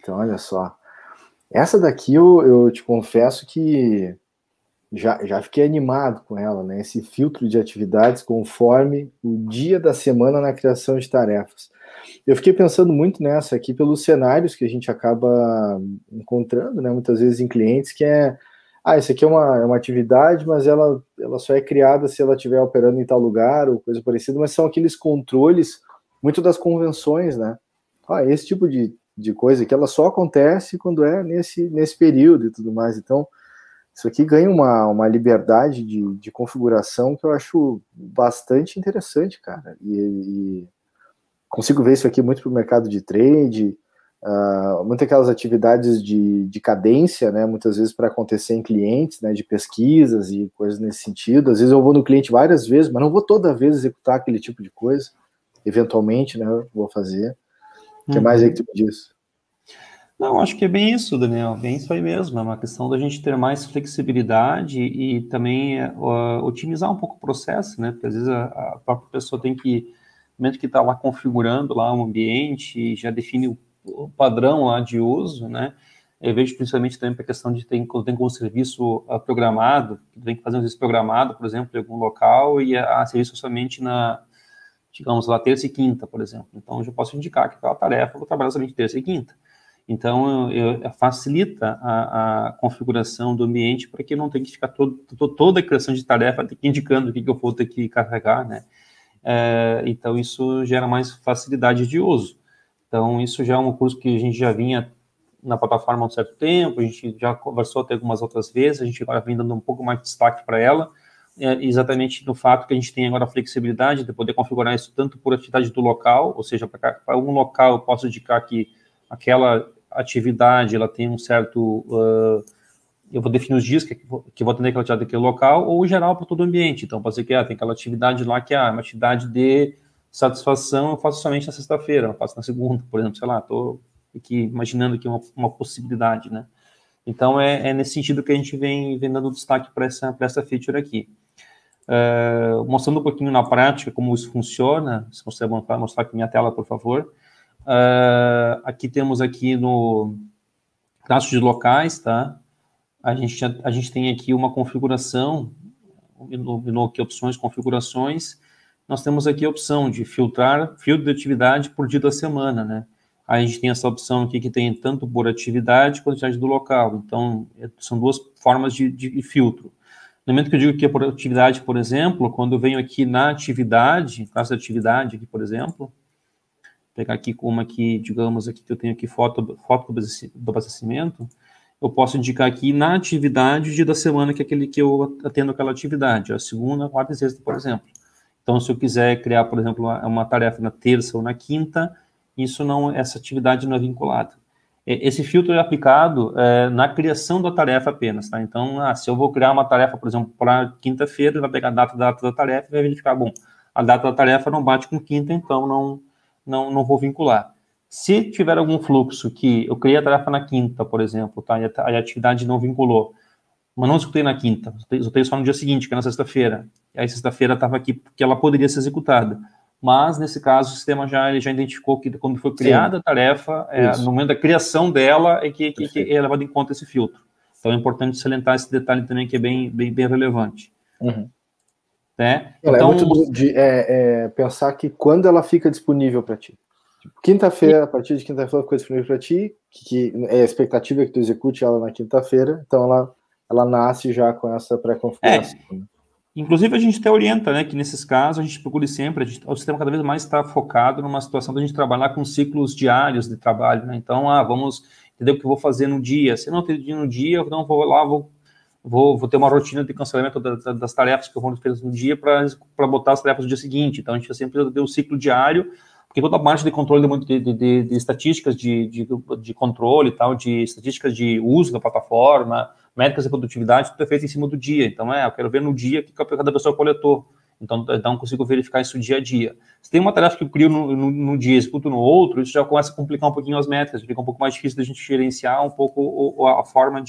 Então, olha só. Essa daqui eu te confesso que já fiquei animado com ela, né? Esse filtro de atividades conforme o dia da semana na criação de tarefas. Eu fiquei pensando muito nessa aqui pelos cenários que a gente acaba encontrando, né? Muitas vezes em clientes, que isso aqui é uma atividade, mas ela só é criada se ela estiver operando em tal lugar ou coisa parecida, mas são aqueles controles muito das convenções, né? Esse tipo de coisa que ela só acontece quando é nesse período e tudo mais. Então, isso aqui ganha uma liberdade de configuração que eu acho bastante interessante, cara. E consigo ver isso aqui muito para o mercado de trade, muitas aquelas atividades de cadência, né, muitas vezes para acontecer em clientes, né, de pesquisas e coisas nesse sentido. Às vezes eu vou no cliente várias vezes, mas não vou toda vez executar aquele tipo de coisa. Eventualmente, né, eu vou fazer. O que mais é que tu me diz? Não, acho que é bem isso, Daniel, bem isso aí mesmo, é uma questão da gente ter mais flexibilidade e também otimizar um pouco o processo, né, porque às vezes a própria pessoa tem que, no momento que está lá configurando lá o ambiente, já define o padrão lá de uso, né, eu vejo principalmente também para a questão de tem como serviço programado, tem que fazer um serviço programado, por exemplo, em algum local e a serviço somente digamos lá, terça e quinta, por exemplo, então eu já posso indicar que aquela tarefa eu vou trabalhar somente terça e quinta. Então, facilita a configuração do ambiente para que não tenha que ficar toda a criação de tarefa indicando o que eu vou ter que carregar, né? Então, isso gera mais facilidade de uso. Então, isso já é um curso que a gente já vinha na plataforma há um certo tempo, a gente já conversou até algumas outras vezes, a gente agora vem dando um pouco mais de destaque para ela, exatamente no fato que a gente tem agora a flexibilidade de poder configurar isso tanto por atividade do local, ou seja, para algum local eu posso indicar que aquela atividade, ela tem um certo... eu vou definir os dias que vou atender aquela atividade daquele local, ou geral para todo o ambiente. Então, pode ser que tem aquela atividade lá que é uma atividade de satisfação, eu faço somente na sexta-feira, eu faço na segunda, por exemplo, sei lá, estou aqui imaginando aqui uma possibilidade, né? Então, é nesse sentido que a gente vem dando destaque para essa feature aqui. Mostrando um pouquinho na prática como isso funciona, se você mostrar aqui minha tela, por favor. Aqui temos aqui no traços de locais, tá? A gente tem aqui uma configuração, no aqui opções, configurações, nós temos aqui a opção de filtro de atividade por dia da semana, né? Aí a gente tem essa opção aqui que tem tanto por atividade quanto atividade do local. Então, são duas formas de filtro. No momento que eu digo que é por atividade, por exemplo, quando eu venho aqui na atividade, classe de atividade aqui, por exemplo, pegar aqui como aqui, digamos, aqui que eu tenho aqui foto do abastecimento, eu posso indicar aqui na atividade o dia da semana que é aquele que eu atendo aquela atividade, a segunda, quarta e sexta, por exemplo. Então, se eu quiser criar, por exemplo, uma tarefa na terça ou na quinta, essa atividade não é vinculada. Esse filtro é aplicado na criação da tarefa apenas, tá? Então, se eu vou criar uma tarefa, por exemplo, para quinta-feira, vai pegar a data da tarefa e vai verificar, bom, a data da tarefa não bate com quinta, então não vou vincular. Se tiver algum fluxo que eu criei a tarefa na quinta, por exemplo, tá? E a atividade não vinculou, mas não executei na quinta, executei só no dia seguinte, que é na sexta-feira. E aí, sexta-feira estava aqui porque ela poderia ser executada. Mas, nesse caso, o sistema já identificou que quando foi criada a tarefa, no momento da criação dela, é que é levado em conta esse filtro. Então, é importante salientar esse detalhe também, que é bem relevante. Uhum. Então, é muito de pensar que quando ela fica disponível para ti. Quinta-feira, a partir de quinta-feira ficou disponível para ti, que é a expectativa que tu execute ela na quinta-feira, então ela nasce já com essa pré-configuração. Inclusive, a gente até orienta, né, que nesses casos a gente procure sempre, o sistema cada vez mais está focado numa situação da gente trabalhar com ciclos diários de trabalho, né? Então, vamos entender o que eu vou fazer no dia. Se não ter dia no dia, então vou lá, vou ter uma rotina de cancelamento das tarefas que foram feitas no dia para botar as tarefas no dia seguinte. Então, a gente sempre tem um ciclo diário, porque toda a parte de controle de estatísticas de controle e tal, de estatísticas de uso da plataforma, métricas de produtividade, tudo é feito em cima do dia. Então, eu quero ver no dia o que cada pessoa coletou. Então, consigo verificar isso dia a dia. Se tem uma tarefa que eu crio no dia e executo no outro, isso já começa a complicar um pouquinho as métricas, fica um pouco mais difícil da gente gerenciar um pouco a forma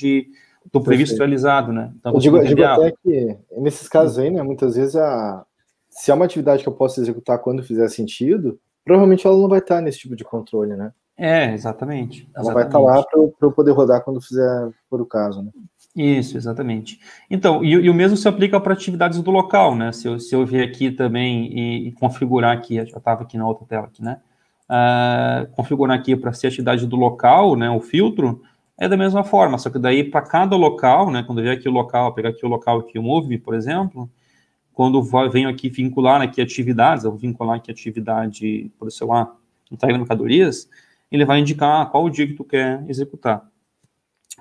do previsto realizado, né? Então, eu digo até que, nesses casos aí, né, muitas vezes, se é uma atividade que eu posso executar quando fizer sentido, provavelmente ela não vai estar nesse tipo de controle, né? Exatamente. Ela vai estar lá para eu poder rodar quando fizer por o caso, né? Isso, exatamente. Então, e o mesmo se aplica para atividades do local, né? Se eu vir aqui também e configurar aqui, já estava aqui na outra tela aqui, né? Configurar aqui para ser atividade do local, né? O filtro é da mesma forma, só que daí para cada local, né? Quando eu vier aqui o local, pegar aqui o local aqui, o Move, por exemplo, quando venho aqui vincular aqui atividades, eu vou vincular aqui atividade, por sei lá, entrega de mercadorias, ele vai indicar qual o dia que tu quer executar.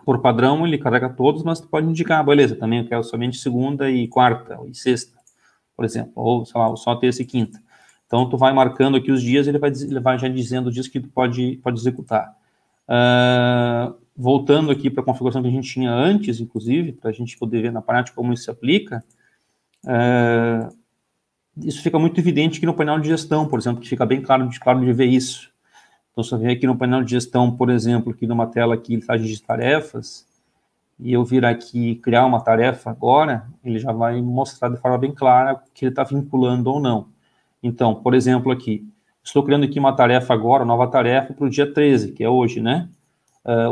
Por padrão, ele carrega todos, mas tu pode indicar, beleza, também eu quero somente segunda e quarta, e sexta, por exemplo, ou, sei lá, só terça e quinta. Então, tu vai marcando aqui os dias, ele vai já dizendo os dias que tu pode executar. Voltando aqui para a configuração que a gente tinha antes, inclusive, para a gente poder ver na prática como isso se aplica, isso fica muito evidente aqui no painel de gestão, por exemplo, que fica bem claro de ver isso. Então, se eu vier aqui no painel de gestão, por exemplo, aqui numa tela aqui, listagem de tarefas, e eu vir aqui criar uma tarefa agora, ele já vai mostrar de forma bem clara que ele está vinculando ou não. Então, por exemplo, aqui, estou criando aqui uma tarefa agora, nova tarefa para o dia 13, que é hoje, né?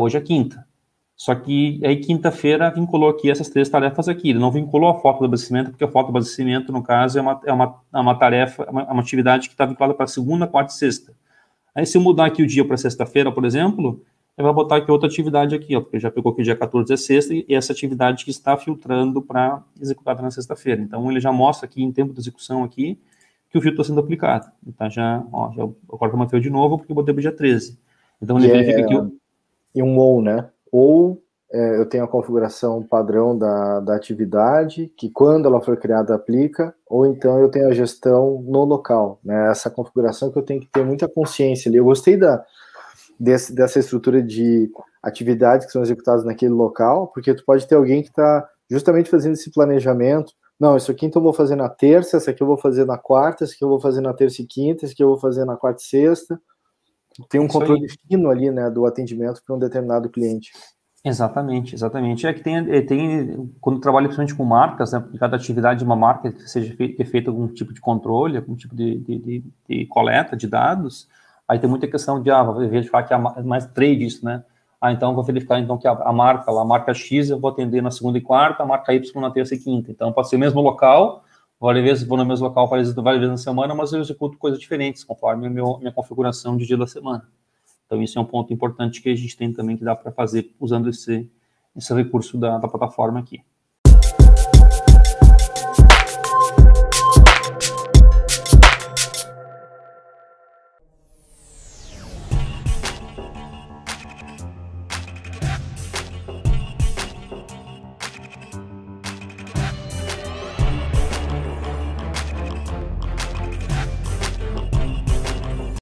Hoje é quinta. Só que aí quinta-feira vinculou aqui essas 3 tarefas aqui. Ele não vinculou a foto do abastecimento, porque a foto do abastecimento, no caso, é uma tarefa, uma atividade que está vinculada para segunda, quarta e sexta. Aí, se eu mudar aqui o dia para sexta-feira, por exemplo, ele vai botar aqui outra atividade aqui, ó, porque já pegou que o dia 14 é sexta, e essa atividade que está filtrando para executada na sexta-feira. Então, ele já mostra aqui, em tempo de execução aqui, que o filtro está sendo aplicado. Então, agora manteve de novo, porque eu botei para o dia 13. Então, ele verifica que... E um ou, né? Ou eu tenho a configuração padrão da atividade, que quando ela for criada aplica, ou então eu tenho a gestão no local, né? Essa configuração que eu tenho que ter muita consciência ali. Eu gostei dessa estrutura de atividades que são executadas naquele local, porque tu pode ter alguém que está justamente fazendo esse planejamento. Não, isso aqui então eu vou fazer na terça, essa aqui eu vou fazer na quarta, essa aqui eu vou fazer na terça e quinta, essa aqui eu vou fazer na quarta e sexta. Tem um controle fino ali, né, do atendimento para um determinado cliente. Exatamente. É que tem quando trabalha principalmente com marcas, né, cada atividade de uma marca que seja feita algum tipo de controle, algum tipo de coleta de dados, aí tem muita questão de, vou verificar que é mais trade isso, né? Então vou verificar então que a marca X eu vou atender na segunda e quarta, a marca Y na terça e quinta. Então pode ser o mesmo local, várias vezes vou no mesmo local várias vezes na semana, mas eu executo coisas diferentes, conforme minha configuração de dia da semana. Então, isso é um ponto importante que a gente tem também que dá para fazer usando esse recurso da plataforma aqui.